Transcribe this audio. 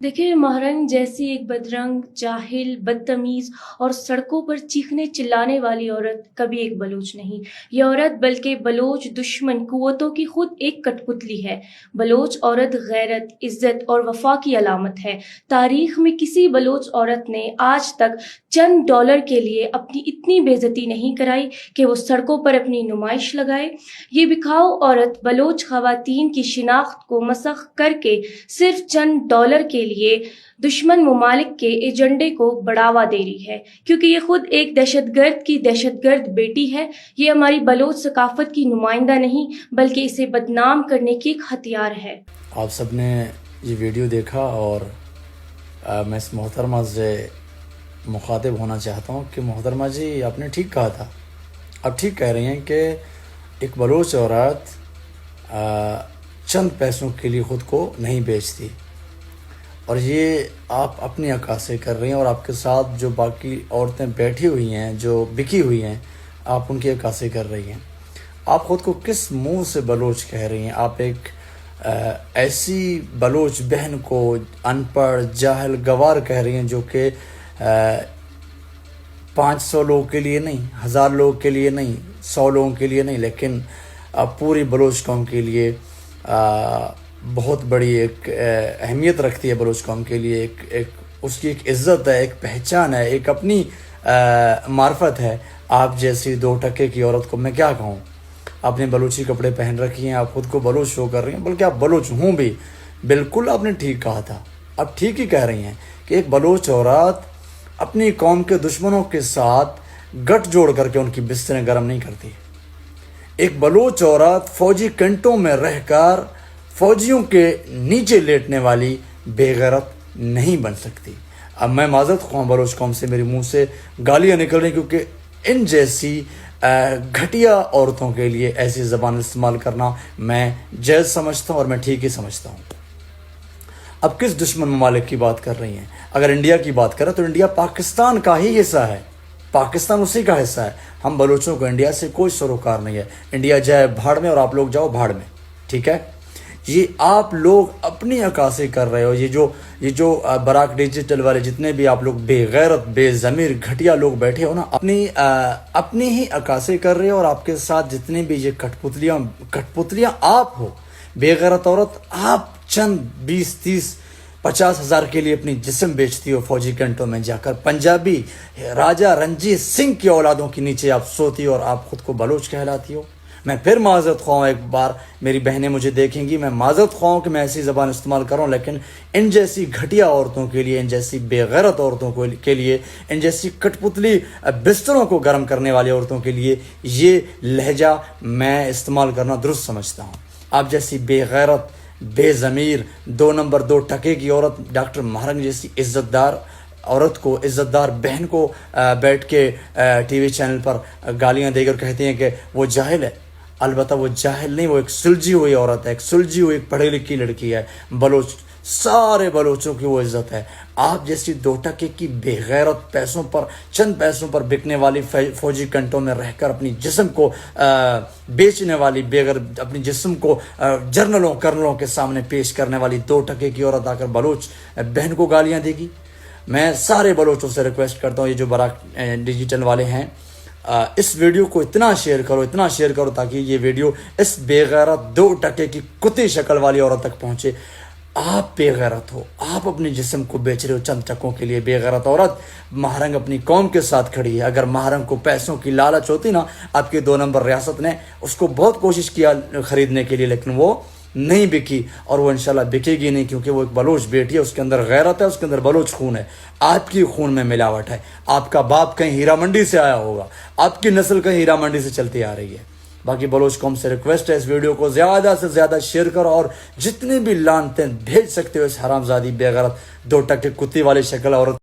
देखिए, महरंग जैसी एक बदरंग, जाहिल, बदतमीज और सड़कों पर चीखने चिल्लाने वाली औरत कभी एक बलूच नहीं। ये औरत बल्कि बलोच दुश्मन कुव्वतों की खुद एक कठपुतली है। बलोच औरत गैरत, इज्जत और वफा की अलामत है। तारीख में किसी बलोच औरत ने आज तक चंद डॉलर के लिए अपनी इतनी बेइज्जती नहीं कराई कि वो सड़कों पर अपनी नुमाइश लगाए। ये बिखाऊ औरत बलोच खवातीन की शिनाख्त को मसख करके सिर्फ चंद डॉलर के लिए दुश्मन ममालिक के एजेंडे को बढ़ावा दे रही है, क्योंकि ये खुद एक दहशतगर्द की दहशतगर्द बेटी है। ये हमारी बलोच सकाफत की नुमाइंदा नहीं, बल्कि इसे बदनाम करने की एक हथियार है। आप सब ने ये वीडियो देखा और मैं इस मोहतरमा से मुखातिब होना चाहता हूँ कि मोहतरमा जी, आपने ठीक कहा था। आप ठीक कह रही हैं कि एक बलोच औरत चंद पैसों के लिए ख़ुद को नहीं बेचती, और ये आप अपनी अक्कासी कर रही हैं, और आपके साथ जो बाकी औरतें बैठी हुई हैं, जो बिकी हुई हैं, आप उनकी अक्कासी कर रही हैं। आप ख़ुद को किस मुंह से बलोच कह रही हैं? आप एक ऐसी बलोच बहन को अनपढ़, जाहिल, गवार कह रही हैं, जो कि 500 लोगों के लिए नहीं, 1000 लोगों के लिए नहीं, 100 लोगों के लिए नहीं, लेकिन पूरी बलोच कौम के लिए बहुत बड़ी एक अहमियत रखती है। बलोच कौम के लिए एक उसकी एक इज़्ज़त है, एक पहचान है, एक अपनी मार्फत है। आप जैसी 2 टके की औरत को मैं क्या कहूँ? आपने बलोची कपड़े पहन रखी हैं, आप खुद को बलोच शो कर रही हैं, बल्कि आप बलोच हूँ भी। बिल्कुल आपने ठीक कहा था, आप ठीक ही कह रही हैं कि एक बलोच औरत अपनी कौम के दुश्मनों के साथ गठ जोड़ करके उनकी बिस्तरें गर्म नहीं करती। एक बलोच औरत फौजी कैंटों में रहकर फौजियों के नीचे लेटने वाली बेगैरत नहीं बन सकती। अब मैं माज़रत ख्वाह बलोच कौम से, मेरे मुंह से गालियाँ निकल रही, क्योंकि इन जैसी घटिया औरतों के लिए ऐसी ज़बान इस्तेमाल करना मैं जायज़ समझता हूँ और मैं ठीक ही समझता हूँ। अब किस दुश्मन ममालिक की बात कर रही हैं? अगर इंडिया की बात करें तो इंडिया पाकिस्तान का ही हिस्सा है, पाकिस्तान उसी का हिस्सा है। हम बलोचों को इंडिया से कोई सरोकार नहीं है। इंडिया जाए भाड़ में और आप लोग जाओ भाड़ में, ठीक है? ये आप लोग अपनी अक्कासी कर रहे हो। ये जो बराक डिजिटल वाले जितने भी आप लोग बेगैरत, बेज़मीर, घटिया लोग बैठे हो ना, अपनी ही अक्कासी कर रहे हो, और आपके साथ जितनी भी ये कठपुतलियाँ आप हो। बेगैरत औरत, आप चंद 20, 30, 50 हज़ार के लिए अपनी जिस्म बेचती हो फौजी कैंटों में जाकर। पंजाबी राजा रणजीत सिंह की औलादों के नीचे आप सोती हो और आप खुद को बलोच कहलाती हो। मैं फिर माज़रत ख्वाह हूँ, एक बार मेरी बहनें मुझे देखेंगी, मैं माज़रत ख्वाह हूँ कि मैं ऐसी ज़बान इस्तेमाल कर रहा हूँ, लेकिन इन जैसी घटिया औरतों के लिए, इन जैसी बेगैरत औरतों के लिए, इन जैसी कठपुतली बिस्तरों को गर्म करने वाली औरतों के लिए ये लहजा मैं इस्तेमाल करना दुरुस्त समझता हूँ। आप जैसी बेगैरत, बेज़मीर, 2 नंबर 2 टके की औरत, डॉक्टर महरंग जैसी इज़्ज़तदार औरत को, इज़्ज़तदार बहन को बैठ के टीवी चैनल पर गालियाँ देकर कहती हैं कि वो जाहिल है। अलबत्ता वो जाहिल नहीं, वो एक सुलझी हुई औरत है, एक सुलझी हुई, एक पढ़ी लिखी लड़की है। बलोच, सारे बलोचों की वो इज़्ज़त है। आप जैसी 2 टके की बेगैरत, पैसों पर, चंद पैसों पर बिकने वाली, फौजी कंटों में रहकर अपनी जिस्म को बेचने वाली, बेगर अपनी जिस्म को जर्नलों कर्नलों के सामने पेश करने वाली 2 टके की औरत आकर बलोच बहन को गालियाँ देगी। मैं सारे बलोचों से रिक्वेस्ट करता हूँ, ये जो बराक डिजिटल वाले हैं, इस वीडियो को इतना शेयर करो ताकि ये वीडियो इस बेगैरत 2 टके की कुत्ती शक्ल वाली औरत तक पहुँचे। आप बेगैरत हो, आप अपने जिस्म को बेच रहे हो चंद टकों के लिए। बेगैरत औरत, महरंग अपनी कौम के साथ खड़ी है। अगर महरंग को पैसों की लालच होती ना, आपकी 2 नंबर रियासत ने उसको बहुत कोशिश किया ख़रीदने के लिए, लेकिन वो नहीं बिकी, और वो इंशाल्लाह बिकेगी नहीं, क्योंकि वो एक बलोच बेटी है, उसके अंदर गैरत है, उसके अंदर बलोच खून है। आपकी खून में मिलावट है। आपका बाप कहीं हीरा मंडी से आया होगा, आपकी नस्ल कहीं हीरा मंडी से चलती आ रही है। बाकी बलोच कौम से रिक्वेस्ट है, इस वीडियो को ज़्यादा से ज़्यादा शेयर करो, और जितनी भी लानतें भेज सकते हो इस हरामजादी बेगैरत 2 टके कुत्ती वाली शक्ल औरत